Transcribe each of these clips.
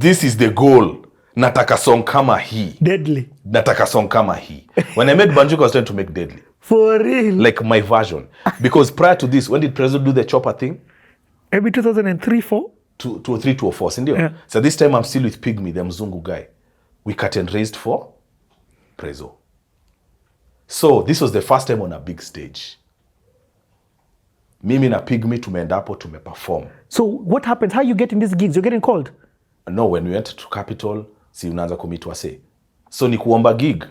this is the goal. Nataka song kama hii. Deadly. Nataka song kama hii. When I made Banjuka, I was trying to make Deadly. For real? Like my version. Because prior to this, when did Prezzo do the chopper thing? Maybe 2003, 4? 2003, 2004, sindio? Yeah. So this time I'm still with Pygmy, the Mzungu guy. We cut and raised for Prezzo. So this was the first time on a big stage. Mimi na Pygmy tumeenda hapo tumeperform. So what happens? How you get in these gigs? You're getting called? No, when we went to Capital, si unaanza commit wase. So ni kuomba gig.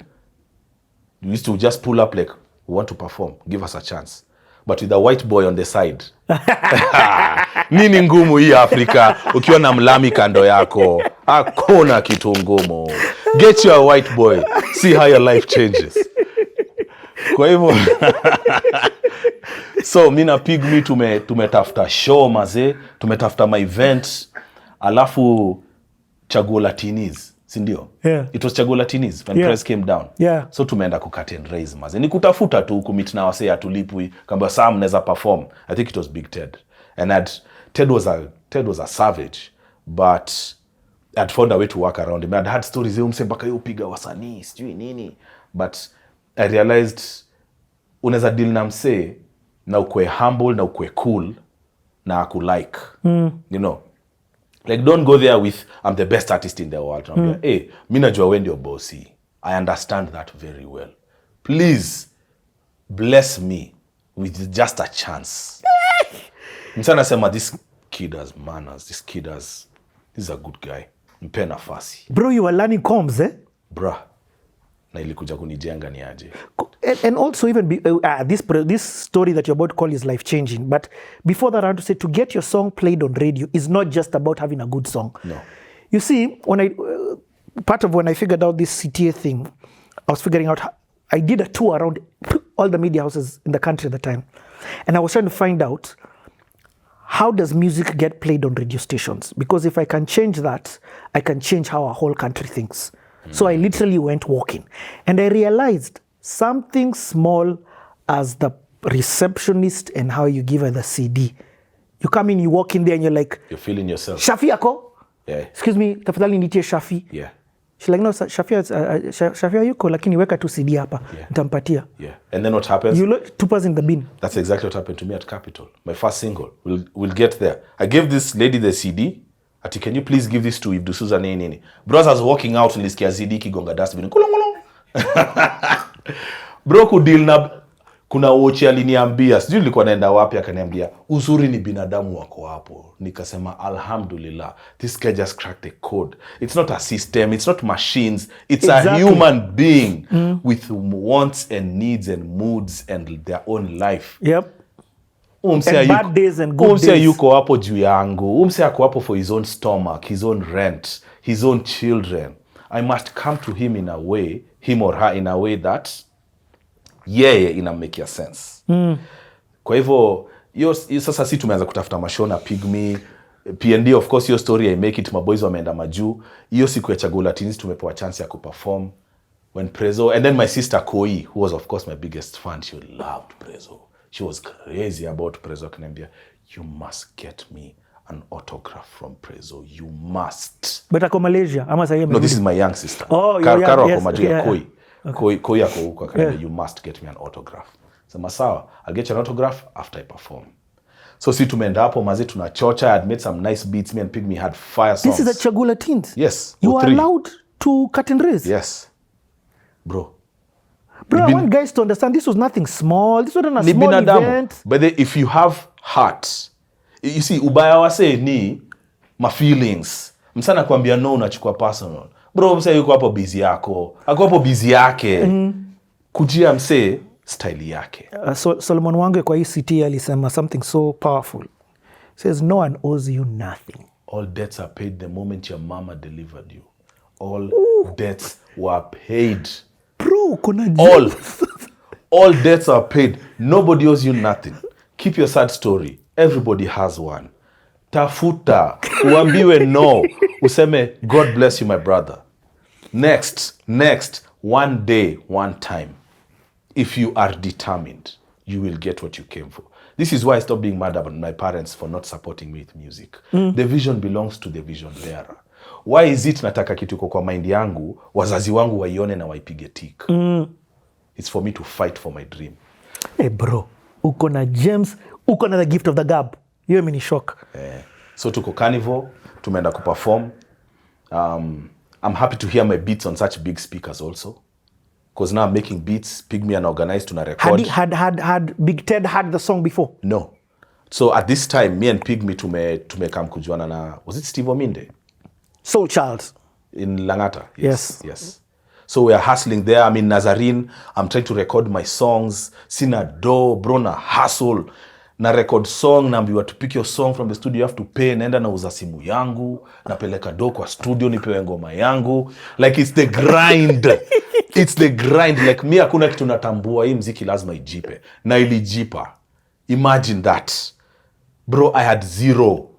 We used to just pull up like, we want to perform, give us a chance. But with a white boy on the side. Nini ngumu hii Afrika, ukiwa na mlami kando yako. Hakuna kitu ngumu. Get your white boy, see how your life changes. Kwa hivyo, so mi na Pygmy tumetafuta show maze, tumetafuta my event, alafu Chaguo la Teeniez, sindio? Yeah. It was Chaguo la Teeniez when press came down. Yeah. So tumeenda kucut and raise maze. Ni kutafuta tu kumit na wase atulipwi, kamba saa mneza perform. I think it was Big Ted. And Ted was a savage, but I'd found a way to work around him. I'd had stories, mse mpaka yu piga wasanii, sijui nini. But I realized unaweza deal na mse na ukwe humble na ukwe cool na akulike. You know, like don't go there with I'm the best artist in the world. Hey, mi najua wewe ndio bossy. I understand that very well. Please bless me with just a chance. Msana sema this kid has manners. This is a good guy. Mpe nafasi. Bro, you are learning comms, eh? Bruh. Na ilikuja kunijenga ni aje. And also even this story that you're about to call is life changing. But before that, I want to say to get your song played on radio is not just about having a good song. No. You see, part of when I figured out this CTA thing, I was figuring out I did a tour around all the media houses in the country at the time, and I was trying to find out how does music get played on radio stations? Because if I can change that, I can change how our whole country thinks. So I literally went walking, and I realized something small as the receptionist and how you give her the CD. You come in, you walk in there, and you're like, you're feeling yourself. Shafi ako? Yeah. Excuse me, tafadhali nitie Shafi. Yeah. She's like, no, Shafi yuko, lakini weka tu CD hapa. Nitampatia. Yeah. And then what happens? You look 2% in the bin. That's exactly what happened to me at Capital. My first single. We'll get there. I gave this lady the CD. Ati, can you please give this to Ibdusuza nini? Bro, as I was walking out, nilisikia CD kigonga dustbin. Kulongolo. Bro, kudeal na kuna wochi aliniambia, sijui nilikuwa naenda wapi, akaniambia uzuri ni binadamu wako hapo. Nikasema alhamdulillah, this guy just cracked the code. It's not a system, it's not machines, it's a human being with wants and needs and moods and their own life. Yep. And bad days and good days. Umse yuko hapo juu yangu. Umse ako hapo for his own stomach, his own rent, his own children. I must come to him in a way, him or her in a way that ina make your sense. Kwa hivyo, sasa si tumeanza kutafuta mashona Pygmy, P&D, of course, your story, I make it, maboys wameenda majuu. Iyo siku ya Chaguo la Teeniez tumepewa chance ya kuperform. When Prezzo, and then my sister Koi, who was of course my biggest fan, she loved Prezzo. She was crazy about Prezzo. Kanambia, you must get me an autograph from Prezzo. You must. But ako Malaysia? No, this is my young sister. Oh, Karo yes, ako majuu ya Koi. Okay. Koi ako huko. Kanambia, you must get me an autograph. So Masawa, I'll get you an autograph after I perform. So si tumeenda hapo mazi tunachocha. I had made some nice beats. Me and Pygmy had fire songs. This is at Chaguo la Teeniez? Yes. You are allowed to cut and raise? Yes. Bro, I want guys to understand this was nothing small. This wasn't a small event. But if you have heart, you see, ubaya wase ni my feelings. Msana kuambia no, unachukua personal. Bro, mse yuko hapo busy yako. Ako hapo busy yake. Kujia mse style yake. Solomon Wange kwa ECT alisema something so powerful. Says no one owes you nothing. All debts are paid the moment your mama delivered you. All debts were paid. Bro, all debts are paid. Nobody owes you nothing. Keep your sad story. Everybody has one. Tafuta, uambiwe no. Useme, God bless you, my brother. Next, one day, one time. If you are determined, you will get what you came for. This is why I stopped being mad about my parents for not supporting me with music. The vision belongs to the vision bearer. why is it nataka kitu iko kwa mind yangu wazazi wangu waione na waipige tick. It's for me to fight for my dream. Hey bro, uko na James, uko na the gift of the gab. Hiyo mini shock. So tuko Carnival, tumeenda kuperform. I'm happy to hear my beats on such big speakers also. Because now I'm making beats, Pygmy and Organized to record. Had Big Ted had the song before? No. So at this time, me and Pygmy tumekam kujuana na, was it Steve Ominde? Soul Child. In Langata. Yes. So we are hustling there. I'm in Nazarene. I'm trying to record my songs. Sina do, bro, na hustle. Na record song, naambiwa to pick your song from the studio, you have to pay. Naenda nauza simu yangu, napeleka do kwa studio, nipewe ngoma yangu. Like it's the grind. It's the grind. Like mi hakuna kitu natambua, hii mziki lazima ijipe. Na ilijipa. Imagine that. Bro, I had zero.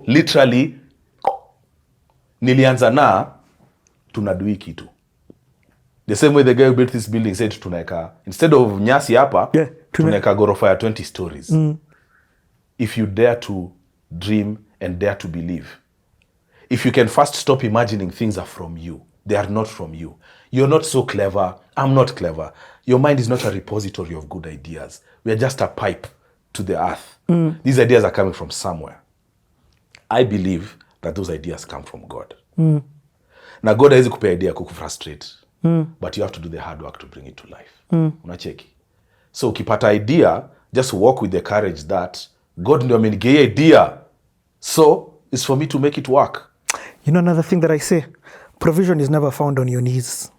Literally, nilianza na, tunadui kitu. The same way the guy who built this building said tunaeka, instead of nyasi hapa, tunaeka gorofa ya 20 stories. If you dare to dream and dare to believe, if you can first stop imagining things are from you, they are not from you. You're not so clever. I'm not clever. Your mind is not a repository of good ideas. We are just a pipe to the earth. These ideas are coming from somewhere. I believe that those ideas come from God. Na God hawezi kupea idea kukufrustrate. But you have to do the hard work to bring it to life. Unacheki. So ukipata idea, just walk with the courage that God ndio amenigea idea. So it's for me to make it work. You know another thing that I say? Provision is never found on your knees.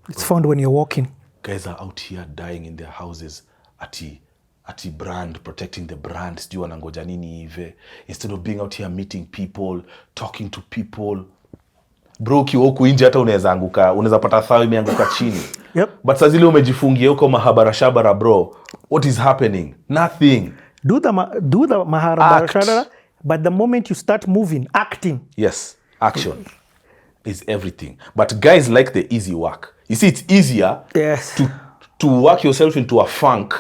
It's found when you're walking. Guys are out here dying in their houses ati brand, protecting the brand. Sijui wanangoja nini hive. Instead of being out here meeting people, talking to people. Bro, ukiwa huku nje hata unaweza pata thao imeanguka chini. Yep. But saa zile umejifungia huko mahabara shabara, bro. What is happening? Nothing. Do the mahabara shabara, but the moment you start moving, acting. Yes, action is everything. But guys like the easy work. You see, it's easier to work yourself into a funk,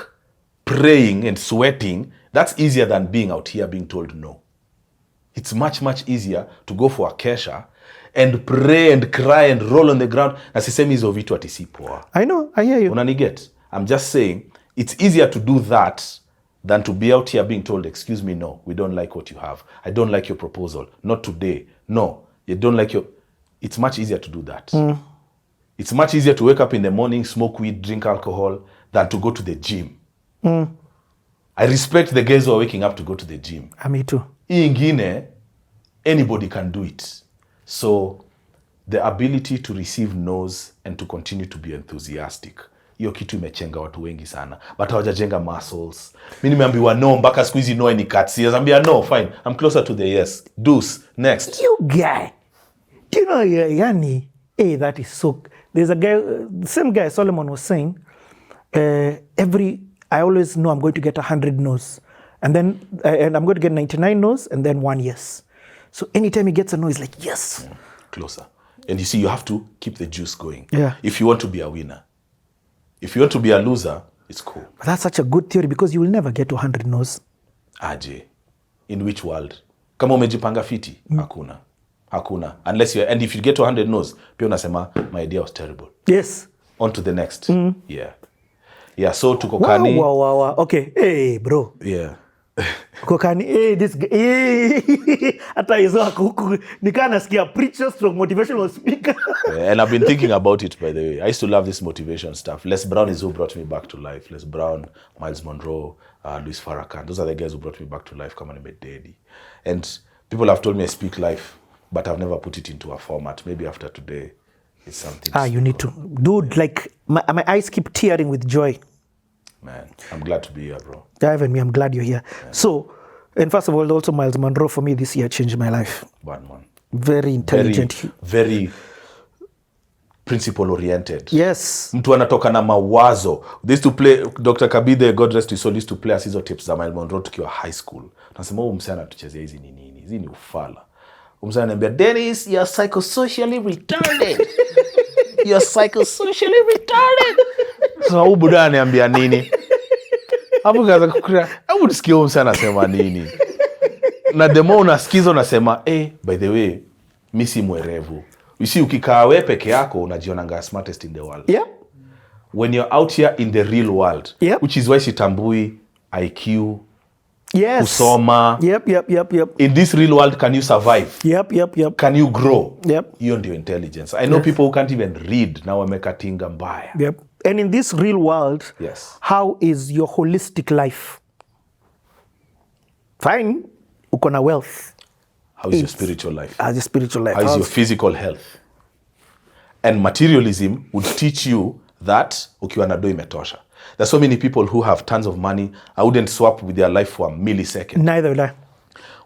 praying and sweating. That's easier than being out here being told no. It's much, much easier to go for a kesha and pray and cry and roll on the ground. Na sisemi hizo vitu ati si poa. I know, I hear you. Unaniget? I'm just saying, it's easier to do that than to be out here being told, excuse me, no, we don't like what you have. I don't like your proposal. Not today. No, you don't like your... It's much easier to do that. It's much easier to wake up in the morning, smoke weed, drink alcohol, than to go to the gym. I respect the guys who are waking up to go to the gym. Me too. Hii ingine, anybody can do it. So the ability to receive no's and to continue to be enthusiastic, hiyo kitu imechenga watu wengi sana, but hawajajenga muscles. Mimi nimeambiwa no mpaka siku hizi no ni cuts. Siambia no, fine, I'm closer to the yes. Deuce, next. You guy, do you know, yani, hey, that is so... There's a guy, the same guy Solomon was saying, I always know I'm going to get 100 no's. And then and I'm going to get 99 no's and then 1 yes. So anytime he gets a no, he's like, yes. Closer. And you see, you have to keep the juice going. Yeah. If you want to be a winner. If you want to be a loser, it's cool. But that's such a good theory because you will never get to 100 no's. Aje. In which world? Kama umejipanga fiti, hakuna. Unless and if you get to 100 no's, pia unasema, my idea was terrible. Yes. On to the next. Yeah, so tuko Kani. Wow. Okay. Hey, bro. Yeah. Kokani, hey, this guy, hey, hata hizo huku nikaa nasikia preacher strong motivational speaker. And I've been thinking about it, by the way. I used to love this motivation stuff. Les Brown is who brought me back to life. Les Brown, Miles Monroe, Louis Farrakhan. Those are the guys who brought me back to life. Kama nimededi. And people have told me I speak life, but I've never put it into a format. Maybe after today, it's something. You need to. Dude, like, my eyes keep tearing with joy. Man, I'm glad to be here, bro. Even me, I'm glad you're here. Yeah. So, and first of all, also Miles Monroe for me this year changed my life. Bad man. Very intelligent. Very principle oriented. Yes. Mtu anatoka na mawazo. They used to play, Dr. Kabide, God rest his soul, used to play as hizo tips za Miles Monroe tukiwa high school. Nasema msee anatuchezea hizi ni nini? Hizi ni ufala. Msee ananiambia, Dennis, you're psychosocially retarded. You're psychosocially retarded. So huyu buda ananiambia nini? Hapo kaza kukuria. Hebu nisikie msee anasema nini? Na demo unasikiza unasema, by the way, mi si mwerevu. You see, ukikaa we peke yako unajionanga smartest in the world. Yeah. When you're out here in the real world, Yep. which is why sitambui IQ, Yes. kusoma. Yep. In this real world, can you survive? Yep. Can you grow? Yep. Hiyo ndio intelligence. I know people who can't even read na wamekatinga mbaya. Yep. And in this real world, Yes. how is your holistic life? Fine, uko na wealth. How is your spiritual life? As your spiritual life. How is your physical health? And materialism would teach you that ukiwa na do imetosha. There's so many people who have tons of money. I wouldn't swap with their life for a millisecond. Neither will I.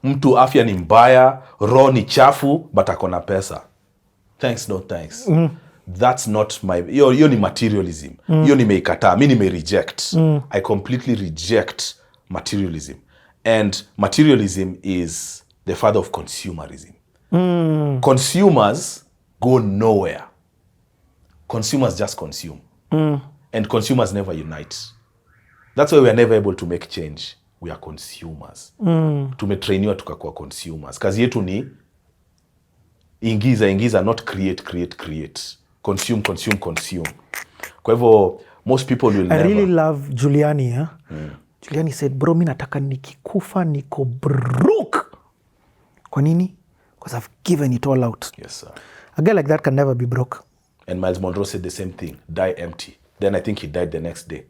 Mtu afya ni mbaya, roho ni chafu, but akona pesa. Thanks, no thanks. That's not my... Hiyo ni materialism. Hiyo nimeikataa. Mi nime-reject. I completely reject materialism. And materialism is the father of consumerism. Consumers go nowhere. Consumers just consume. And consumers never unite. That's why we are never able to make change. We are consumers. Tumetrainiwa tukakuwa consumers. Kazi yetu ni ingiza, not create. Consume. Kwa hivyo, most people will never... I really love Giuliani. Yeah? Giuliani said, bro, mi nataka nikikufa niko broke. Kwa nini? Because I've given it all out. Yes, sir. A guy like that can never be broke. And Miles Monroe said the same thing. Die empty. Then I think he died the next day.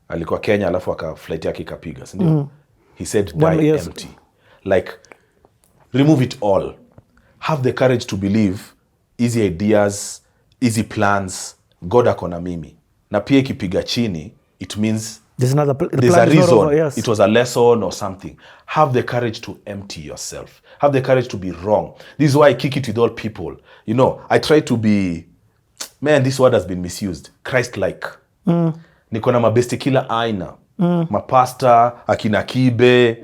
Alikuwa Kenya alafu flight yake ikapiga, si ndio? He said die empty. Like, remove it all. Have the courage to believe easy ideas, easy plans, God akona mimi. Na pia ikipiga chini, it means there's a reason. Over, yes. It was a lesson or something. Have the courage to empty yourself. Have the courage to be wrong. This is why I kick it with all people. You know, I try to be... Man, this word has been misused. Christ-like. Niko na mabesti kila aina. Mapasta, akina kibe.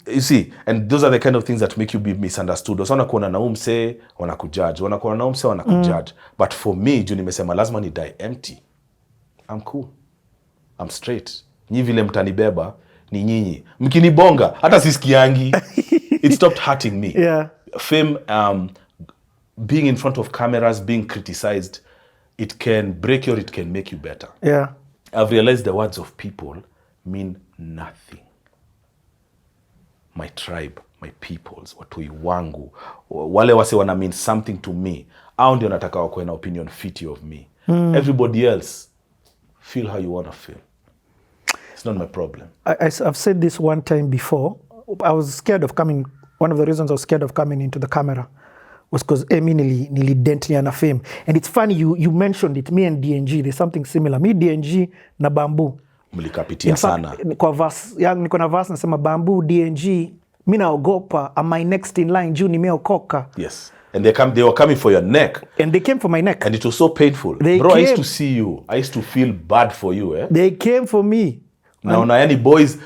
You see, and those are the kind of things that make you be misunderstood. Wasa wanakuona na umse, wanakujudge. Wanakuona na umse, wanakujudge. But for me, juu nimesema lazima ni die empty. I'm cool. I'm straight. Nyi vile mtanibeba, ni nyinyi. Mkinibonga, hata sisikiangi. It stopped hurting me. Yeah. Fame, being in front of cameras, being criticized, it can break you or it can make you better. Yeah. I've realized the words of people mean nothing. My tribe, my peoples, watoi wangu, wale wase wana mean something to me. Hao ndio nataka wakuwe na opinion fiti of me. Everybody else, feel how you want to feel. It's not my problem. I've said this one time before. I was scared of coming. One of the reasons I was scared of coming into the camera was because mi nilident na fame. And it's funny, you mentioned it, me and DNG, there's something similar. Me, DNG, na Bamboo. Mlikapitia sana. Niko na verse nasema Bamboo, DNG, mi naogopa, am I next in line, juu nimeokoka. Yes. And they were coming for your neck. And they came for my neck. And it was so painful. Bro, I used to see you. I used to feel bad for you. They came for me. Naona yani boys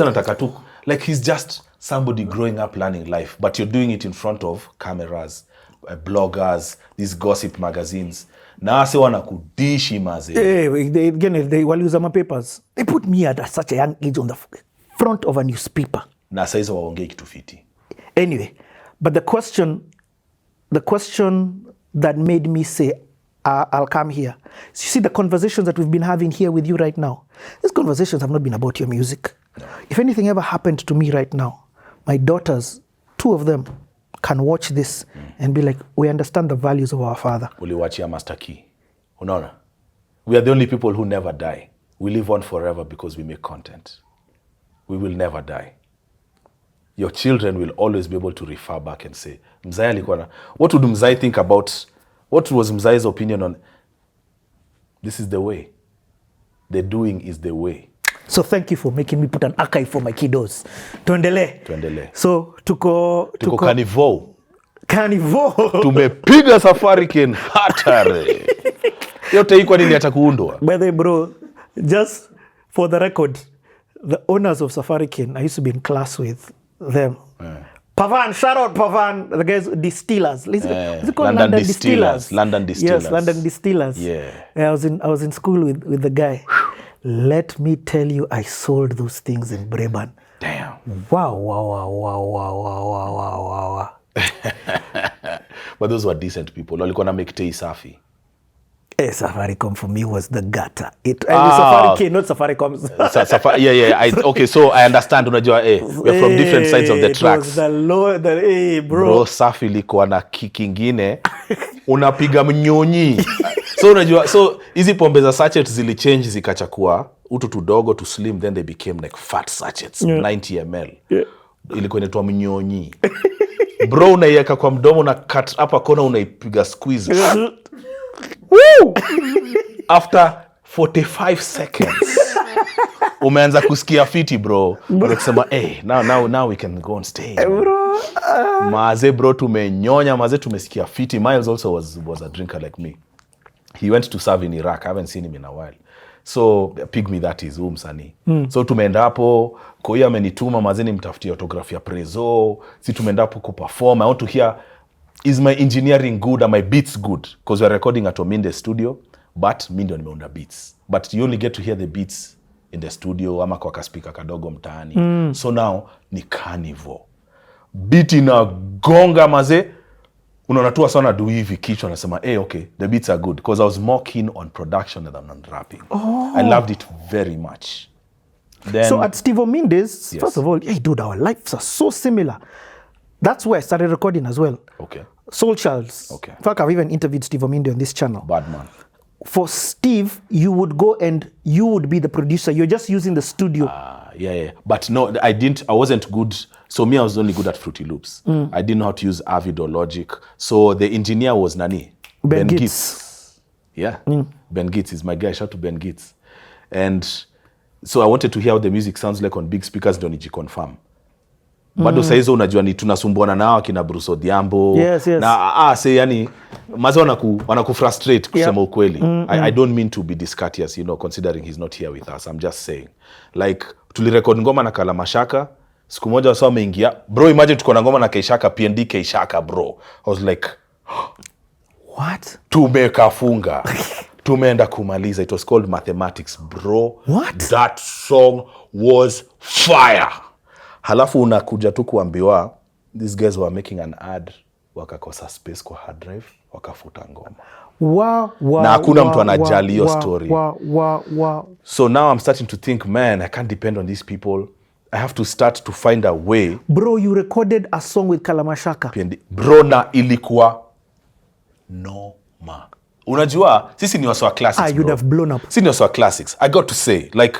anataka tu, like he's just somebody growing up learning life, but you're doing it in front of cameras, bloggers, these gossip magazines. Na wase wanakudishi maze. They waliuza my papers. They put me at such a young age on the front of a newspaper. Na saizi waongei kitu fiti. Anyway, but the question that made me say, I'll come here. So you see the conversations that we've been having here with you right now. These conversations have not been about your music. No. If anything ever happened to me right now, my daughters, 2 of them, can watch this and be like, we understand the values of our father. Uliwachia Master Key. Unaona? We are the only people who never die. We live on forever because we make content. We will never die. Your children will always be able to refer back and say, Mzai alikuwa na... What would Mzai think about... What was Mzai's opinion on... This is the way. The doing is the way. So thank you for making me put an archive for my kiddos. Tuendelee. So tuko Carnival. Tumepiga safari ken hatari. Yote hii kwa nini atakuundwa? By the way, bro, just for the record, the owners of Safari Ken, I used to be in class with them. Pavan, shout out Pavan, the guys, distillers. Is it called London Distillers? London Distillers. Yes, London Distillers. Yeah. I was in school with the guy. Let me tell you, I sold those things in Breban. Damn. Wow. But those were decent people. Walikuwa na make tea safi. Safaricom for me was the gutter. Safaricom, not Safaricom. Yeah. Okay, so I understand. Unajua, we're from different sides of the tracks. Bro. Safi ilikuwa na kikingine. Unapiga mnyonyi. So unajua, so hizi pombe za sachet zilichange zikachakua utu tudogo to slim, then they became like fat sachets, 90 ml. Ilikuwa inaitwa mnyonyi. Bro, unaiweka kwa mdomo na cut hapa kona, unaipiga squeeze. Woo! After 45 seconds umeanza kusikia fiti bro. Unasema now we can go on stage. Maze bro, tumenyonya maze, tumesikia fiti. Miles also was a drinker like me. He went to serve in Iraq. I haven't seen him in a while. So Pygmy, that is msanii. So tumeenda hapo, Koya amenituma mazeni mtafutie autograph ya Prezo. Si tumeenda hapo kuperform. I want to hear, is my engineering good? Are my beats good? Because we're recording at Ominde studio, but mi ndio nimeunda beats. But you only get to hear the beats in the studio ama kwa kaspika kadogo mtaani. So now ni carnival. Beat ina gonga maze. Unaona tu sana do hivi kichwa nasema okay, the beats are good, because I was more keen on production than on rapping. I loved it very much. Then, so at Steve Ominde's, yes. First of all, hey dude, our lives are so similar. That's where I started recording as well. Okay. Soul Childs. Okay. In fact, I've even interviewed Steve Ominde on this channel. Bad man. For Steve, you would go and you would be the producer. You're just using the studio. Yeah. But no, I wasn't good. So me, I was only good at Fruity Loops. I didn't know how to use Avid or Logic. So the engineer was Nani? Ben Gitz. Yeah. Ben Gitz is my guy. Shout out to Ben Gitz. And so I wanted to hear how the music sounds like on big speakers, ndio nijiconfirm. Bado saizo unajua ni tunasumbuana nao kina Bruce Odhiambo. Yes. Na yani mazo wanaku frustrate kusema ukweli. I don't mean to be discourteous, considering he's not here with us. I'm just saying. Like tulirecord ngoma na Kala Mashaka. Siku moja wasa wameingia. Bro, imagine tuko na ngoma na Keishaka, PND Keishaka bro. I was like, what? Tumekafunga. Tumeenda kumaliza. It was called Mathematics, bro. What? That song was fire. Halafu unakuja tu kuambiwa these guys were making an ad, wakakosa space kwa hard drive, wakafuta ngoma. Na hakuna mtu anajali hiyo story. So now I'm starting to think, man, I can't depend on these people. I have to start to find a way. Bro, you recorded a song with Kalamashaka. Bro, na ilikuwa noma. Unajua, sisi ni waswa classics, you'd have blown up. Sisi ni waswa classics. I got to say, like,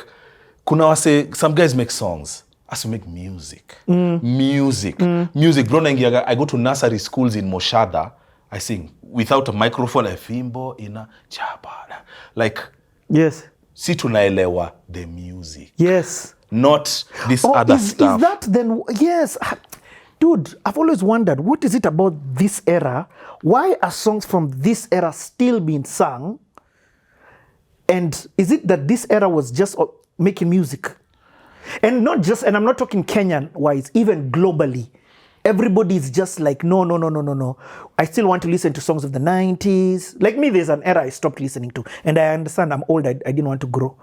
kuna wase, some guys make songs. As to make music. Music. Bro, I go to nursery schools in Moshada. I sing without a microphone. I fimbo ina chabada. Like, yes. Si tunaelewa the music. Yes. Not this other stuff. Is that then? Yes. Dude, I've always wondered, what is it about this era? Why are songs from this era still being sung? And is it that this era was just making music? And not just, and I'm not talking Kenyan wise, even globally. Everybody's just like, no. I still want to listen to songs of the 90s. Like me, there's an era I stopped listening to. And I understand I'm old, I didn't want to grow.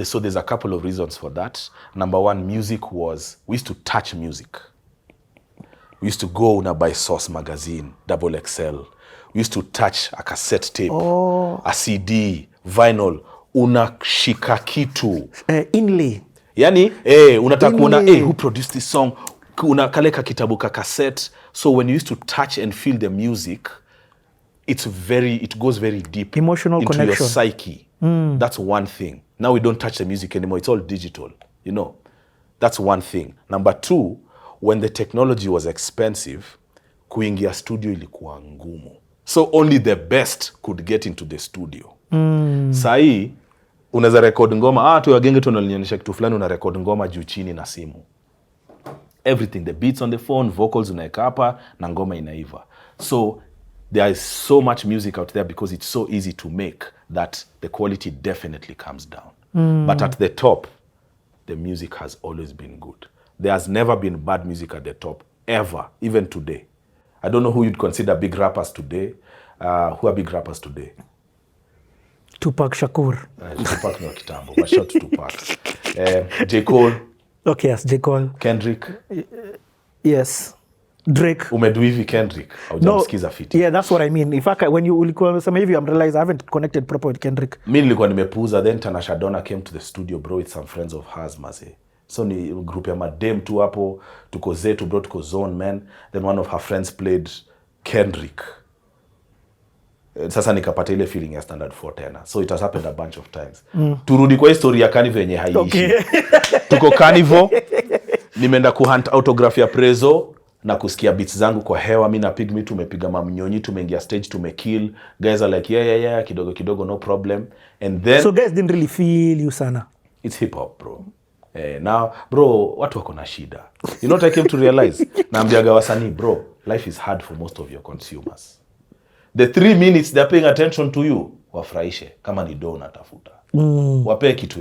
So there's a couple of reasons for that. Number one, we used to touch music. We used to go and buy Source magazine, XXL. We used to touch a cassette tape, a CD, vinyl, unashika kitu. Inlay. Yani, unataka kuona, who produced this song? Unakaleka kitabu ka cassette. So when you used to touch and feel the music, it goes very deep. Emotional into connection. Your psyche. That's one thing. Now we don't touch the music anymore. It's all digital, That's one thing. Number two, when the technology was expensive, kuingia studio ilikuwa ngumu. So only the best could get into the studio. Sahi, unaweza record ngoma, tu wagenge tu wananionyesha kitu fulani, una record ngoma juu chini na simu. Everything, the beats on the phone, vocals unaeka hapa na ngoma inaiva. So there is so much music out there because it's so easy to make that the quality definitely comes down. But at the top, the music has always been good. There has never been bad music at the top, ever, even today. I don't know who you'd consider big rappers today. Who are big rappers today? Tupac Shakur. Tupac no kitambo, but shout to Tupac. J. Cole. Okay, yes, J. Cole. Kendrick. Yes. Drake. Umedu hivi Kendrick haujamsikiza fiti. Yeah, that's what I mean. In fact, when you ulikuwa unasema hivi, I'm realized I haven't connected proper with Kendrick. Mimi nilikuwa nimepuuza, then Tanasha Donna came to the studio bro with some friends of hers maze. So ni group ya madem tu hapo, tuko zetu bro, tuko zone man. Then one of her friends played Kendrick. Sasa nikapata ile feeling ya standard 4 tena. So it has happened a bunch of times. Turudi kwa historia ya Carnival yenye haiishi. Okay. Tuko Carnival, nimeenda kuhunt autograph ya Prezo na kusikia beats zangu kwa hewa. Mimi na Pigme tumepiga mamnyonyi, tumeingia stage, tumekill. Guys are like yeah, kidogo kidogo, no problem. And then so guys didn't really feel you sana. It's hip hop bro. Now bro, watu wako na shida. You know what I came to realize? Naambiaga wasanii bro, life is hard for most of your consumers. The 3 minutes they're paying attention to you, wafurahishe kama ni do natafuta. Wapee kitu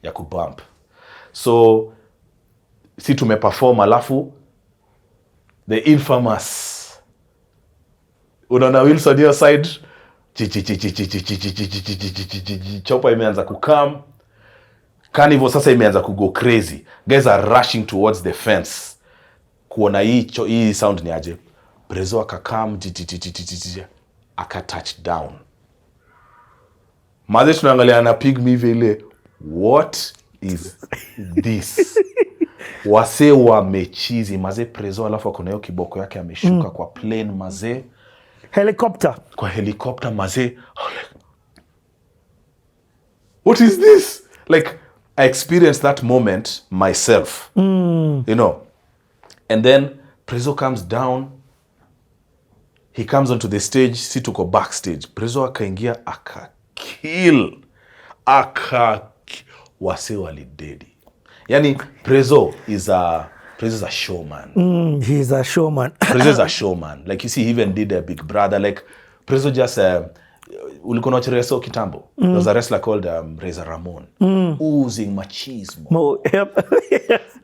ya kubump. So si tumeperform alafu the infamous unaona Wilson your side chopa imeanza kukam. Carnival sasa imeanza kugo crazy. Guys are rushing towards the fence. Kuona hii sound ni aje. Prezo akakam aka touch down. Maze tunaangalia na Pigme vile, what is this? Wase wamechizi maze. Prezo alafu akona hiyo kiboko yake ameshuka kwa plane maze. Helicopter. Kwa helicopter maze. What is this? Like I experienced that moment myself. You know. And then Prezo comes down. He comes onto the stage, si tuko backstage. Prezo akaingia akakill. Wase walidedi. Yani Prezo is a showman. He's a showman. Prezo is a showman. Like you see, he even did a Big Brother. Like Prezo just ulikuwa unacherea so kitambo. There was a wrestler called Razor Ramon. Oozing machismo. Yep.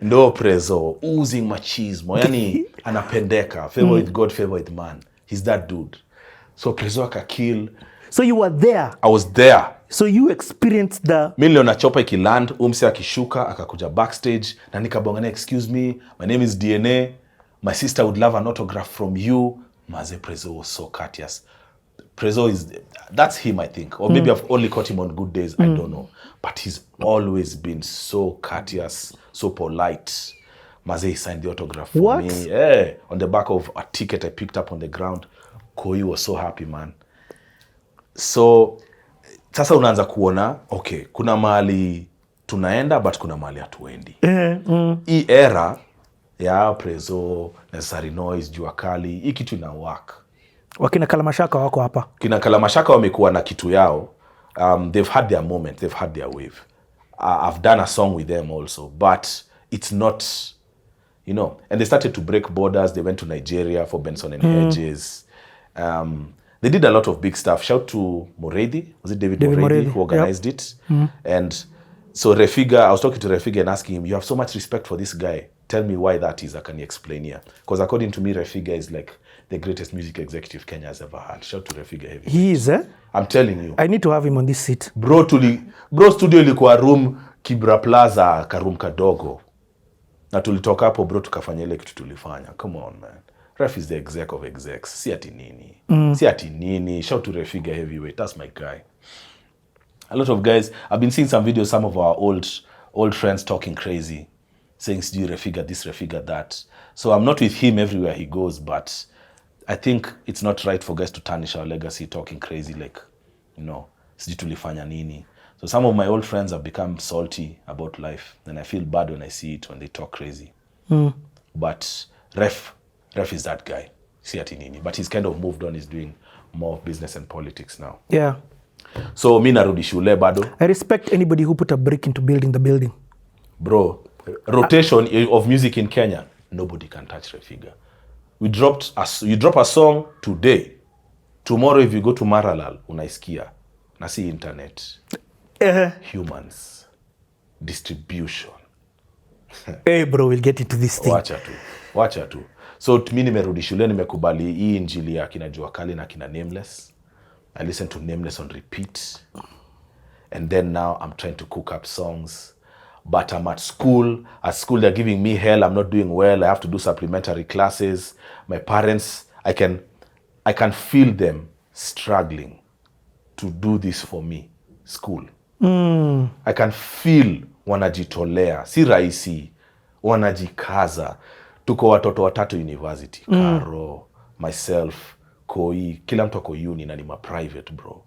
Ndo Prezo, oozing machismo. Yani anapendeka. Favor with God, favor with man. He's that dude. So Prezo akakill. So you were there? I was there. So you experienced the... Mimi niliona chopa ikiland, umse akishuka, akakuja backstage, na nikabongana, excuse me, my name is DNA, my sister would love an autograph from you. Maze Prezo was so courteous. Prezo is, that's him I think. Or maybe I've only caught him on good days, I don't know. But he's always been so courteous, so polite. Maze, he signed the autograph for me. Yeah, on the back of a ticket I picked up on the ground. Koi was so happy, man. So, sasa unaanza kuona, okay, kuna mahali tunaenda, but kuna mahali hatuendi. Hii era ya Prezo, Necessary Noise, Jua Kali, hii kitu ina work. Wakina Kalamashaka wako hapa. Kina Kalamashaka wamekuwa na kitu yao. They've had their moment, they've had their wave. I've done a song with them also, but it's not, you know, and they started to break borders. They went to Nigeria for Benson and Hedges. They did a lot of big stuff. Shout to Moredi. Was it David Moredi who organized it? And so Refiga, I was talking to Refiga and asking him, you have so much respect for this guy. Tell me why that is. Can you explain here? Because according to me, Refiga is like the greatest music executive Kenya has ever had. Shout to Refiga heavy. He is, eh? I'm telling you. I need to have him on this seat. Bro, studio ilikuwa room Kibra Plaza, karoom kadogo. Na tulitoka hapo bro tukafanya ile kitu tulifanya. Come on, man. Ref is the exec of execs. Si ati nini. Shout to Refiga Heavyweight. That's my guy. A lot of guys, I've been seeing some videos, some of our old friends talking crazy. Saying, do Refiga this, Refiga that. So I'm not with him everywhere he goes, but I think it's not right for guys to tarnish our legacy talking crazy like, you know, sijui tulifanya nini. So some of my old friends have become salty about life. And I feel bad when I see it, when they talk crazy. But Ref is that guy. Si ati nini. But he's kind of moved on. He's doing more of business and politics now. Yeah. So mi narudi shule bado. I respect anybody who put a brick into building the building. Bro, rotation of music in Kenya, nobody can touch Refiga. You drop a song today. Tomorrow if you go to Maralal, unaisikia. Na si internet. Humans. Distribution. Hey bro, we'll get into this thing. Wacha tu. So mi nimerudi shule, nimekubali hii injili ya kina Jua Kali na kina Nameless. I listen to Nameless on repeat. And then now I'm trying to cook up songs. but I'm at school. At school, they're giving me hell. I'm not doing well. I have to do supplementary classes. My parents, I can feel them struggling to do this for me, school. I can feel wanajitolea. Si rahisi, wanajikaza. Tuko watoto watatu university. Karo, myself, Koi, kila mtu ako uni na ni ma private bro.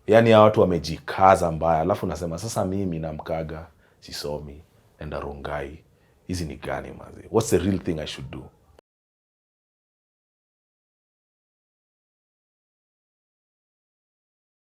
Yani ya watu wamejikaza mbaya. Alafu nasema sasa mimi na Mkaga sisomi, enda Rongai. Hizi ni gani mazi? What's the real thing I should do?